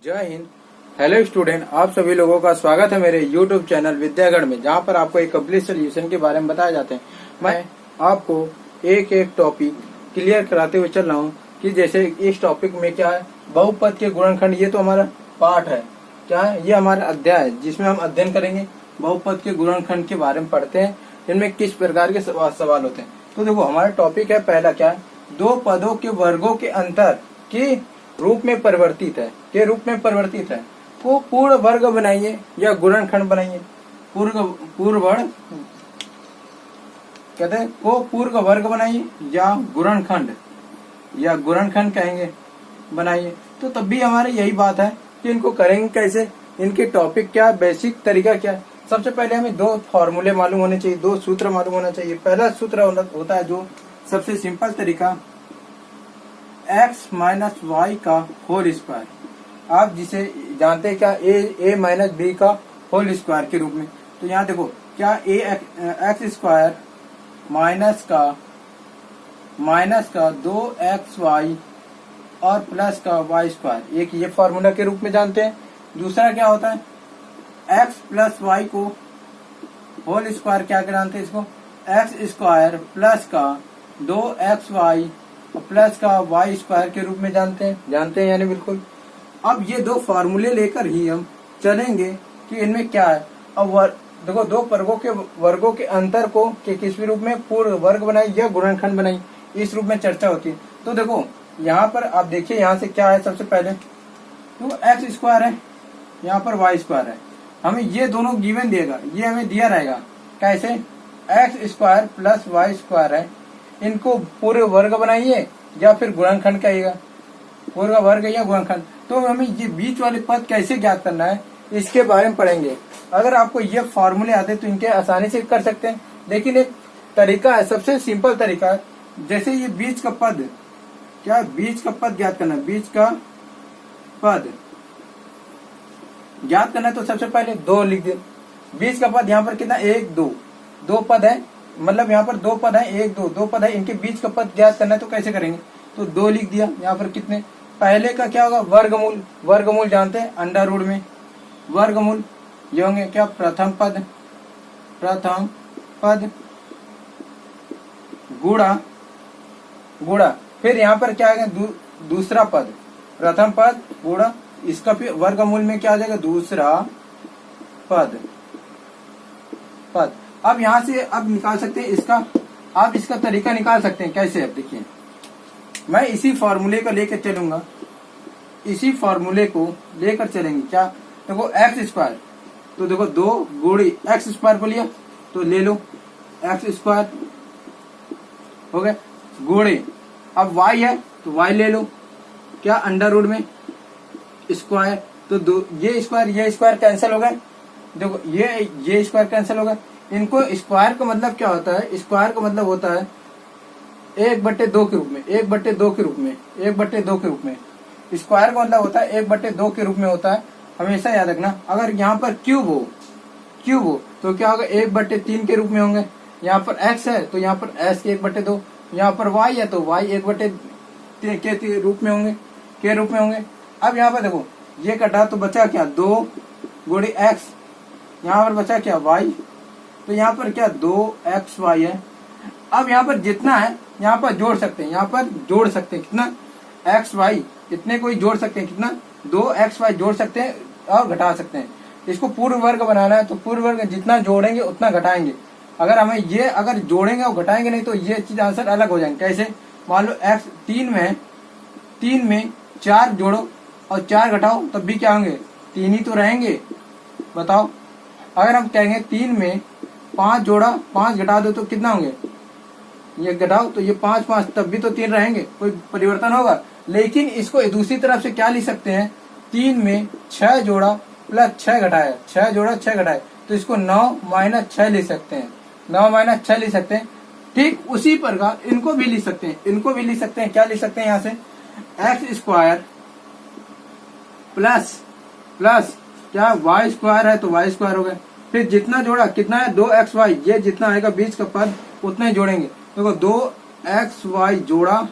जय Hind. Hello student, आप सभी लोगों का स्वागत है मेरे यूट्यूब चैनल विद्यागढ़ में, जहां पर आपको एक कंप्लीट सोल्यूशन के बारे में बताए जाते हैं। मैं आपको एक एक टॉपिक क्लियर कराते हुए चल रहा हूं कि जैसे इस टॉपिक में क्या है, बहुपद के गुणनखंड। ये तो हमारा पाठ है, क्या है, ये हमारा अध्याय है जिसमें हम अध्ययन करेंगे बहुपद के गुणनखंड के बारे में पढ़ते हैं, इनमें किस प्रकार के सवाल होते हैं। तो देखो, हमारा टॉपिक है पहला क्या है, दो पदों के वर्गों के अंतर के रूप में परिवर्तित है को पूर्ण वर्ग बनाइए या गुणनखंड बनाइए। पूर्ण वर्ग कहते हैं को पूर्ण वर्ग बनाइए या गुणनखंड कहेंगे बनाइए। तो तब भी हमारे यही बात है कि इनको करेंगे कैसे, इनके टॉपिक क्या, बेसिक तरीका क्या। सबसे पहले हमें दो फॉर्मूले मालूम होने चाहिए, दो सूत्र मालूम होना चाहिए। पहला सूत्र होता है जो सबसे सिंपल तरीका, x माइनस वाई का होल स्क्वायर। आप जिसे जानते हैं क्या, a माइनस बी का होल स्क्वायर के रूप में। तो यहाँ देखो, क्या एक्स स्क्वायर माइनस का 2xy और प्लस का वाई स्क्वायर, एक ये फॉर्मूला के रूप में जानते हैं। दूसरा क्या होता है, x प्लस वाई को होल स्क्वायर क्या जानते हैं, इसको एक्स स्क्वायर प्लस का 2xy प्लस का वाई स्क्वायर के रूप में जानते हैं यानी बिल्कुल। अब ये दो फॉर्मूले लेकर ही हम चलेंगे कि इनमें क्या है। अब देखो, दो वर्गों के अंतर को किस रूप में, पूर्ण वर्ग बनाई या गुणनखंड बनाई, इस रूप में चर्चा होती है। तो देखो यहाँ पर आप देखिए, यहाँ से क्या है, सबसे पहले तो एक्स स्क्वायर है, यहाँ पर वाई स्क्वायर है। हमें ये दोनों गिवन देगा, ये हमें दिया रहेगा कैसे, x square plus y square है, इनको पूरे वर्ग बनाइए या फिर गुणनखंड कहिएगा, पूर्ण वर्ग या गुणनखंड। तो हमें ये बीच वाले पद कैसे ज्ञात करना है, इसके बारे में पढ़ेंगे। अगर आपको ये फॉर्मूले आते तो इनके आसानी से कर सकते हैं, लेकिन एक तरीका है, सबसे सिंपल तरीका है। जैसे ये बीच का पद, क्या बीच का पद ज्ञात करना है, बीच का पद ज्ञात करना है तो सबसे पहले 2 लिख दे। बीच का पद यहाँ पर कितना, 1 2, 2 पद है, मतलब यहाँ पर 2 पद है, 1 2 पद है, इनके बीच का पद ज्ञात करना है तो कैसे करेंगे, तो 2 लिख दिया। यहाँ पर कितने, पहले का क्या होगा, वर्गमूल जानते हैं, अंडर रूट में वर्गमूल ये होंगे क्या, प्रथम पद गुणा, फिर यहाँ पर क्या आएगा, दूसरा पद, प्रथम पद गुणा, इसका फिर वर्गमूल में क्या आ जाएगा, दूसरा पद। अब यहाँ से अब निकाल सकते हैं इसका, आप इसका तरीका निकाल सकते हैं कैसे। अब देखिए, मैं इसी फॉर्मूले को लेकर चलूंगा, इसी फॉर्मूले को लेकर चलेंगे। क्या देखो, एक्स स्क्वायर, तो देखो 2 गुणी एक्स स्क्वायर को लिया तो ले लो एक्स स्क्वायर हो गया, गुणे अब वाई है तो वाई ले लो, क्या अंडर रूट में स्क्वायर, तो ये स्क्वायर कैंसिल हो गए। देखो ये स्क्वायर कैंसिल हो गए। इनको स्क्वायर का मतलब क्या होता है, स्क्वायर का मतलब होता है 1/2 के रूप में, 1/2 के रूप में, 1/2 के रूप में। स्क्वायर का मतलब होता है 1/2 के रूप में होता है, हमेशा याद रखना। अगर यहाँ पर क्यूब हो तो क्या होगा, 1/3 के रूप में होंगे। यहाँ पर x है तो यहाँ पर s के 1/2, यहाँ पर y है तो y 1/3 के रूप में होंगे, अब यहाँ पर देखो, ये कटा तो बचा क्या, 2 गुणी x, यहाँ पर बचा क्या, y, तो यहाँ पर क्या 2xy है। अब यहाँ पर जितना है यहाँ पर जोड़ सकते हैं, कितना, xy, इतने को ही जोड़ सकते हैं, कितना, 2xy जोड़ सकते हैं और घटा सकते हैं। इसको पूर्ण वर्ग बनाना है तो पूर्ण वर्ग जितना जोड़ेंगे उतना घटाएंगे। अगर हमें ये अगर जोड़ेंगे और घटाएंगे नहीं तो ये चीज आंसर अलग हो जाएंगे। कैसे, मान लो x 3 में 4 जोड़ो और 4 घटाओ तब भी क्या होंगे, 3 ही तो रहेंगे। बताओ, अगर हम कहेंगे 3 में 5 जोड़ा 5 घटा दो तो कितना होंगे, ये घटाओ तो ये 5 तब भी तो 3 रहेंगे, कोई परिवर्तन होगा। लेकिन इसको दूसरी तरफ से क्या लिख सकते हैं, 3 में 6 जोड़ा प्लस 6 घटाया, 6 जोड़ा 6 घटाए, तो इसको 9 - 6 लिख सकते हैं, 9 - 6 लिख सकते हैं। ठीक उसी प्रकार इनको भी लिख सकते हैं, क्या लिख सकते हैं, यहाँ से एक्स स्क्वायर प्लस क्या, वाई स्क्वायर है तो वाई स्क्वायर हो गया। फिर जितना जोड़ा कितना है, 2xy, ये जितना आएगा बीच का पद उतना ही जोड़ेंगे। देखो 2xy जोड़ा,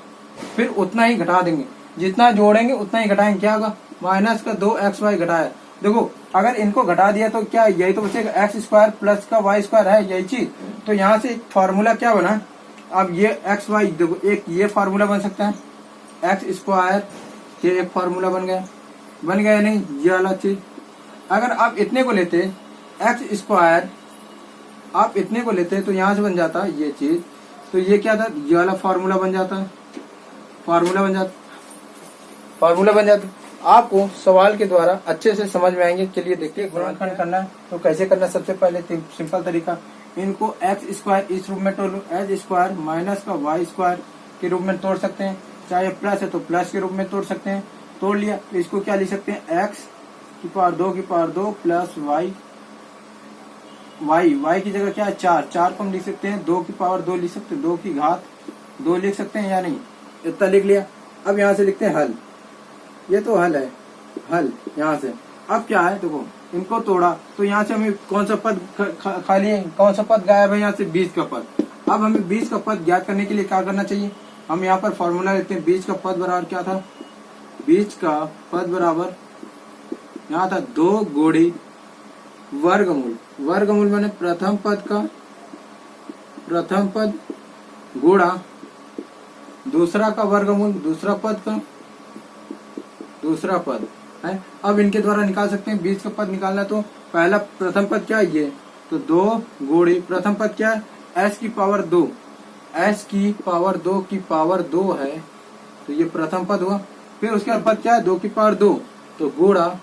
फिर उतना ही घटा देंगे, जितना जोड़ेंगे उतना ही घटाएंगे, क्या होगा माइनस का 2xy घटाया। देखो अगर इनको घटा दिया तो क्या यही तो बचेगा, एक्स स्क्वायर प्लस का वाई स्क्वायर है यही चीज। तो यहाँ से एक फॉर्मूला क्या बना, अब ये एक्स वाई देखो एक ये फार्मूला बन सकता है, एक्स स्क्वायर ये एक फार्मूला बन गया या नहीं, ये वाला चीज। अगर आप इतने को लेते एक्स स्क्वायर, आप इतने को लेते तो यहाँ से बन जाता ये चीज, तो ये क्या था, ये वाला फार्मूला बन जाता, फार्मूला बन जाता। आपको सवाल के द्वारा अच्छे से समझ में आएंगे। चलिए देखते हैं गुणनखंड करना है तो कैसे करना है। सबसे पहले सिंपल तरीका, इनको एक्स स्क्वायर इस रूप में तोड़ लो, एच स्क्वायर माइनस का वाई स्क्वायर के रूप में तोड़ सकते हैं, चाहे प्लस है तो प्लस के रूप में तोड़ सकते हैं। तोड़ लिया तो इसको क्या लिख सकते हैं, एक्स की पावर 2 प्लस वाई की जगह क्या है 4 को हम लिख सकते हैं 2 की पावर 2 लिख सकते हैं, 2 की घात 2 लिख सकते हैं या नहीं, इतना लिख लिया। अब यहाँ से लिखते हैं हल, ये तो हल है, हल यहाँ से। अब क्या है देखो इनको तोड़ा तो यहाँ से हमें कौन सा पद खाली है, कौन सा पद गायब है, यहाँ से बीच का पद। अब हमें बीच का पद ज्ञात करने के लिए क्या करना चाहिए, हम यहाँ पर फॉर्मूला लेते हैं। बीच का पद बराबर क्या था, बीच का पद बराबर यहाँ था 2 गुणी वर्गमूल माने प्रथम पद गुणा दूसरा का वर्गमूल, दूसरा पद है। अब इनके द्वारा निकाल सकते हैं बीच का पद निकालना। तो पहला प्रथम पद क्या है ये, तो 2 गुणी प्रथम पद क्या है, s की पावर 2, s की पावर 2 है, तो ये प्रथम पद हुआ। फिर उसके बाद पद क्या है 2 की पावर 2, तो गुणा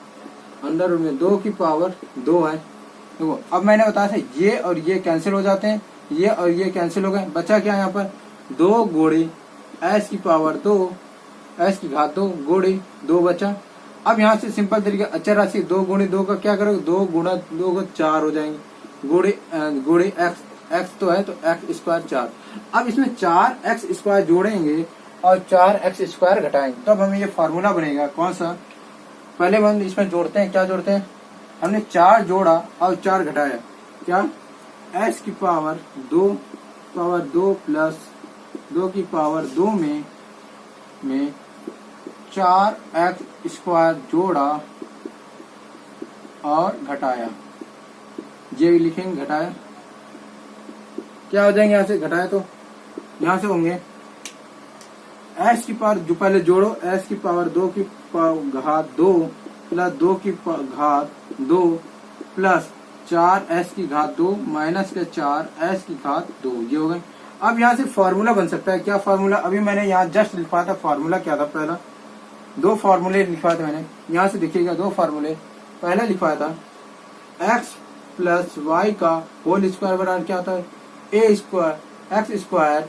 अंडर रूट में 2 की पावर 2 है। देखो अब मैंने बताया था ये और ये कैंसिल हो जाते हैं, ये और ये कैंसिल हो गए, बचा क्या यहाँ पर 2 गुणी s की पावर 2, s की घात 2 गुणी 2 बचा। अब यहाँ से सिंपल तरीके अचर राशि 2 गुणी 2 का क्या करोगे, 2 गुणा 2 का 4 हो जाएंगे, गुणी एक्स तो है तो एक्स स्क्वायर 4। अब इसमें 4x स्क्वायर जोड़ेंगे और 4x स्क्वायर घटाएंगे तब हमें ये फार्मूला बनेगा कौन सा। पहले हम इसमें जोड़ते हैं, क्या जोड़ते हैं, हमने 4 जोड़ा और 4 घटाया, क्या s की पावर 2 प्लस 2 की पावर 2 में 4x स्क्वायर जोड़ा और घटाया, ये लिखेंगे घटाया, क्या हो जाएंगे यहाँ से घटाया तो यहाँ से होंगे s की पावर जो पहले जोड़ो, s की पावर 2 की घात 2 प्लस 2 की घात 2 प्लस 4s की घात 2 माइनस के 4s की घात 2, ये हो गए। अब यहाँ से फॉर्मूला बन सकता है, क्या फॉर्मूला, अभी मैंने यहाँ जस्ट लिखा था फॉर्मूला क्या था, पहला 2 फॉर्मूले लिखा था मैंने, यहाँ से देखिएगा 2 फॉर्मूले। पहला लिखा था x प्लस वाई का होल स्क्वायर बराबर क्या होता है, a square x square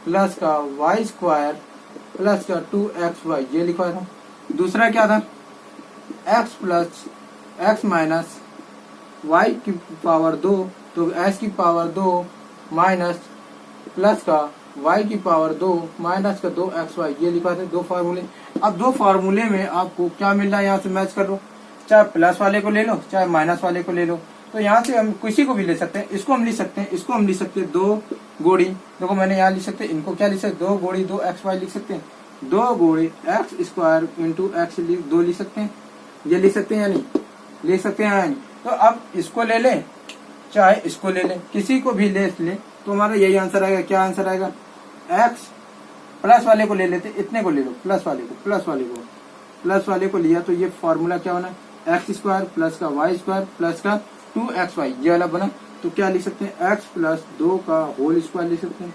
plus का वाई स्क्वायर प्लस का 2xy, ये लिखा था। दूसरा क्या था x plus x minus y की पावर 2, तो s की पावर 2 माइनस प्लस का y की पावर 2 माइनस का 2xy, ये लिखा था 2 फार्मूले। अब 2 फार्मूले में आपको क्या मिल रहा है, यहाँ से मैच कर लो, चाहे प्लस वाले को ले लो चाहे माइनस वाले को ले लो। तो यहाँ से हम किसी को भी ले सकते हैं, इसको हम लिख सकते हैं, इसको हम लिख सकते हैं 2 गुणी, देखो मैंने यहाँ लिख सकते हैं, इनको क्या लिख सकते हैं 2 गुणी 2xy लिख सकते हैं, 2 गुणी एक्स स्क्वायर इंटू एक्स 2 लिख सकते हैं, ये लिख सकते हैं या नहीं, लिख सकते हैं या नहीं। तो अब इसको ले लें चाहे इसको ले लें, किसी को भी ले तो हमारा यही आंसर आएगा। क्या आंसर आएगा, एक्स प्लस वाले को ले लेते, इतने को ले लो, प्लस वाले को लिया तो ये फॉर्मूला क्या बना, एक्स स्क्वायर प्लस का वाई स्क्वायर प्लस का 2xy, ये वाला बना। तो क्या लिख सकते हैं, x प्लस 2 का होल स्क्वायर लिख सकते हैं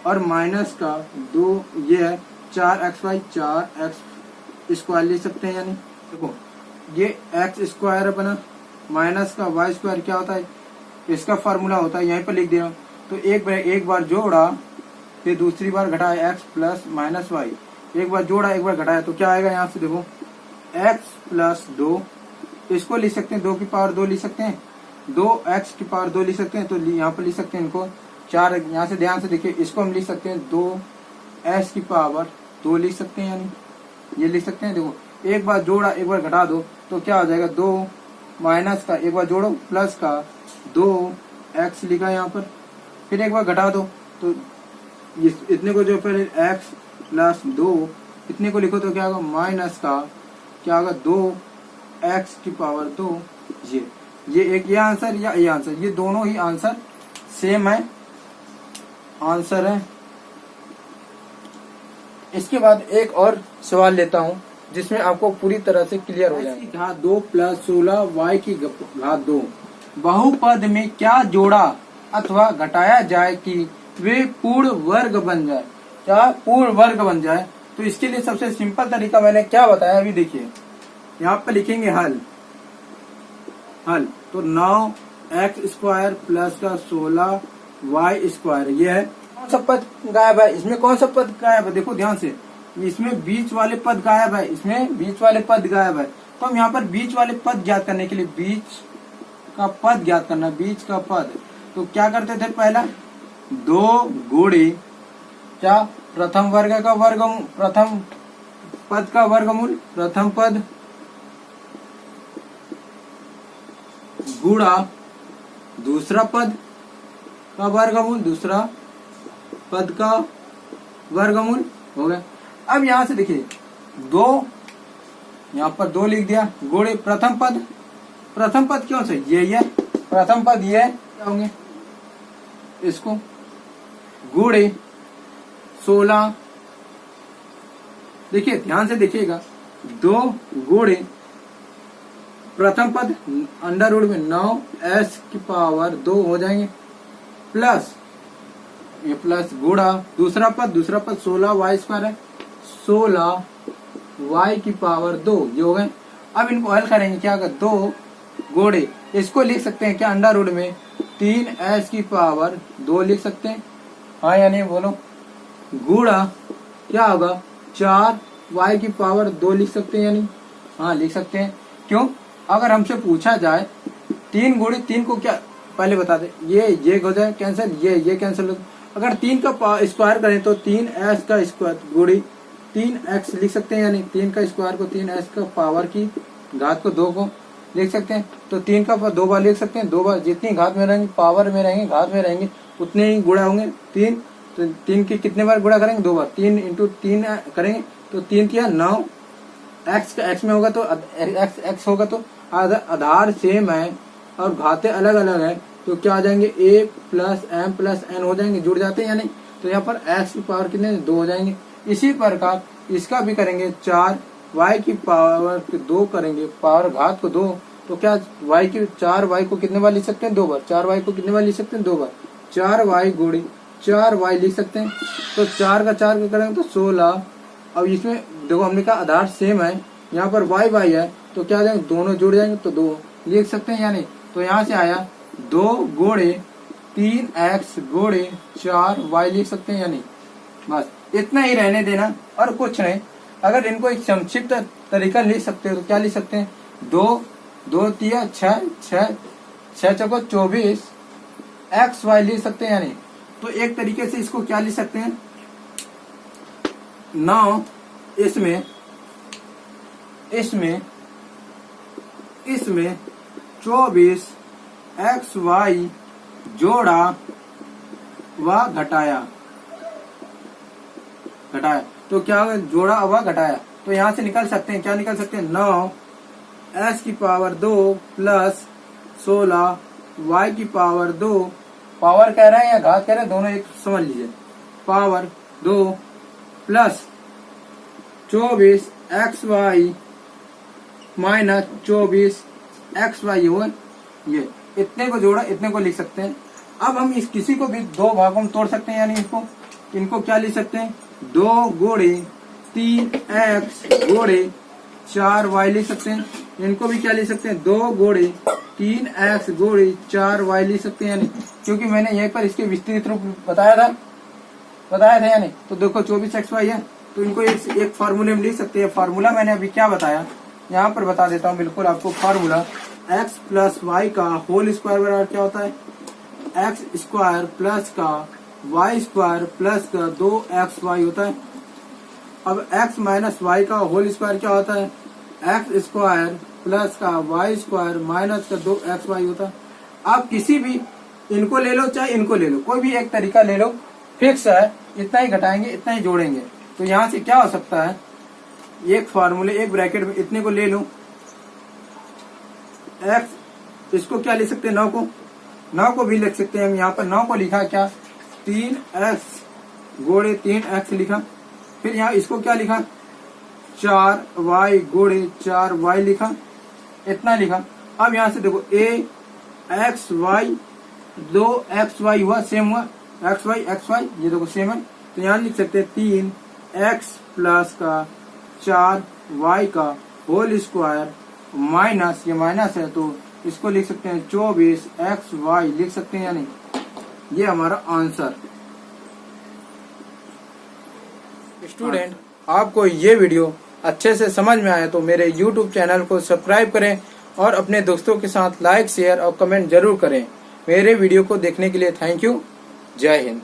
और माइनस का 2, ये है 4xy 4x स्क्वायर लिख सकते हैं या नहीं। देखो ये x स्क्वायर बना, माइनस का y स्क्वायर क्या होता है, इसका फार्मूला होता है, यहीं पर लिख दे रहा हूँ। तो एक बार जोड़ा फिर दूसरी बार घटाया x प्लस माइनस वाई, एक बार जोड़ा एक बार घटाया, तो क्या आएगा यहाँ से देखो x प्लस 2, इसको लिख सकते हैं 2 की पावर 2 लिख सकते हैं, 2x की पावर 2 लिख सकते हैं, तो यहाँ पर लिख सकते हैं इनको 4, यहाँ से ध्यान से देखिए, इसको हम लिख सकते हैं 2s की पावर 2 लिख सकते हैं, यानी ये लिख सकते हैं। देखो एक बार जोड़ा एक बार घटा दो तो क्या हो जाएगा, 2 माइनस का एक बार जोड़ो प्लस का 2x लिखा यहाँ पर, फिर एक बार घटा दो तो इतने को जो पहले x प्लस 2 इतने को लिखो तो क्या होगा, माइनस का क्या होगा 2x की पावर 2 ये एक ये आंसर या ये आंसर, ये दोनों ही आंसर सेम है, आंसर है। इसके बाद एक और सवाल लेता हूं जिसमें आपको पूरी तरह से क्लियर हो जाए। घात 2 प्लस 16 y की घात 2 बहुपद में क्या जोड़ा अथवा घटाया जाए कि वे पूर्ण वर्ग बन जाए, क्या पूर्ण वर्ग बन जाए। तो इसके लिए सबसे सिंपल तरीका मैंने क्या बताया, अभी देखिए यहाँ पे लिखेंगे हल तो 9x स्क्वायर प्लस का 16y स्क्वायर, ये है। कौन सा पद गायब है, इसमें कौन सा पद गायब है, देखो ध्यान से, इसमें बीच वाले पद गायब है, इसमें बीच वाले पद गायब है। तो हम यहाँ पर बीच वाले पद ज्ञात करने के लिए बीच का पद ज्ञात करना, बीच का पद, तो क्या करते थे, पहला 2 गुणे क्या प्रथम वर्ग का वर्गमूल, प्रथम पद का वर्गमूल, प्रथम पद गुणा दूसरा पद का वर्गमूल, दूसरा पद का वर्गमूल हो गया। अब यहां से देखिए 2, यहाँ पर 2 लिख दिया, गुणे प्रथम पद क्यों से ये है, प्रथम पद ये है, क्या होंगे इसको गुणे 16, देखिए ध्यान से देखिएगा, 2 गुणे प्रथम पद अंडर रूट में 9s की पावर 2 हो जाएंगे, प्लस ये प्लस गुणा दूसरा पद 16y स्क्वायर है, 16y की पावर 2 ये हो गए। अब इनको हल करेंगे, क्या होगा 2 गुणे, इसको लिख सकते हैं क्या अंडर रूट में 3s की पावर 2 लिख सकते हैं, हाँ या नहीं बोलो, गुणा क्या होगा 4y की पावर 2 लिख सकते हैं या नहीं, हाँ लिख सकते हैं। क्यों, अगर हमसे पूछा जाए 3 गुणे 3 को क्या पहले बता दे, ये हो जाए कैंसिल, ये कैंसिल हो, अगर 3 का स्क्वायर करें तो 3s का स्क्वायर गुणे 3x लिख सकते हैं या नहीं, 3 का स्क्वायर को 3s का पावर की घात को 2 को लिख सकते हैं, तो 3 का 2 बार लिख सकते हैं, 2 बार जितनी घात में रहेंगे, पावर में रहेंगे, घात में रहेंगे, उतने ही गुणा होंगे 3, तो 3 के कितने बार गुणा करेंगे, 2 बार, 3 इंटू 3 करेंगे तो 3 किया 9, x का x में होगा तो x होगा तो आधार सेम है और घातें अलग अलग है, तो क्या आ जाएंगे a plus m plus n हो जाएंगे, जुड़ जाते हैं या नहीं, तो यहाँ पर x की पावर कितने 2 हो जाएंगे। इसी प्रकार इसका भी करेंगे, 4y की पावर 2 करेंगे, पावर घात को 2, तो क्या y की 4y को कितने बार लिख सकते हैं 2 बार, 4y को कितने बार लिख सकते हैं 2 बार, 4y गुणे 4y लिख सकते हैं, तो 4 का 4 का करेंगे तो 16। अब इसमें देखो हमने कहा आधार सेम है, यहाँ पर y है, तो क्या आ जाएंगे दोनों जुड़ जाएंगे तो 2 लिख सकते हैं या नहीं, तो यहाँ से आया 2 गुणे 3x गुणे 4y लिख सकते हैं या नहीं, बस इतना ही रहने देना और कुछ नहीं। अगर इनको एक संक्षिप्त तरीका लिख सकते हो तो क्या लिख सकते हैं, 2 तिया 6 चौको 24 xy लिख सकते हैं या नहीं। तो एक तरीके से इसको क्या लिख सकते हैं, 9 इसमें 24 xy जोड़ा व घटाया, तो क्या होगा जोड़ा व घटाया, तो यहाँ से निकल सकते हैं, क्या निकल सकते हैं 9 s की पावर 2 प्लस 16 y की पावर 2, पावर कह रहे हैं या घात कह रहे हैं दोनों एक समझ लीजिए, power 2 plus 24 xy minus 24 xy हो, ये इतने को जोड़ा इतने को लिख सकते हैं। अब हम इस किसी को भी 2 भागों में तोड़ सकते हैं, यानी इनको क्या लिख सकते हैं, 2 गुणे 3x गुणे 4y लिख सकते हैं। इनको भी क्या लिख सकते हैं, 2 गुणे 3x गुणे 4y लिख सकते हैं, यानी क्योंकि मैंने यहीं पर इसके विस्तृत रूप बताया था यानी। तो देखो 24xy है, तो इनको एक फार्मूले में लिख सकते हैं। फार्मूला मैंने अभी क्या बताया यहाँ पर बता देता हूँ बिल्कुल आपको। फार्मूला x प्लस वाई का होल स्क्वायर बराबर क्या होता है, x स्क्वायर प्लस का y स्क्वायर प्लस का 2xy होता है। अब x माइनस वाई का होल स्क्वायर क्या होता है, x स्क्वायर प्लस का y स्क्वायर माइनस का 2xy होता है। आप किसी भी इनको ले लो चाहे इनको ले लो, कोई भी एक तरीका ले लो, फिक्स है, इतना ही घटाएंगे इतना ही जोड़ेंगे। तो यहाँ से क्या हो सकता है, एक फार्मूले एक ब्रैकेट में इतने को ले लो, x इसको क्या लिख सकते हैं 9 को भी लिख सकते हैं हम। यहाँ पर 9 को लिखा क्या 3x गोड़े 3x लिखा। फिर यहाँ इसको क्या लिखा 4y गोड़े 4y लिखा, इतना लिखा। अब यहाँ से देखो x y 2xy हुआ सेम हुआ, x y ये देखो सेम है, तो यहाँ लिख सकते हैं 3x प्लस का 4y का होल स्क्वायर माइनस, ये माइनस है तो इसको लिख सकते हैं 24xy लिख सकते हैं या नहीं, ये हमारा आंसर। स्टूडेंट आपको ये वीडियो अच्छे से समझ में आया तो मेरे YouTube चैनल को सब्सक्राइब करें और अपने दोस्तों के साथ लाइक शेयर और कमेंट जरूर करें। मेरे वीडियो को देखने के लिए थैंक यू। जय हिंद।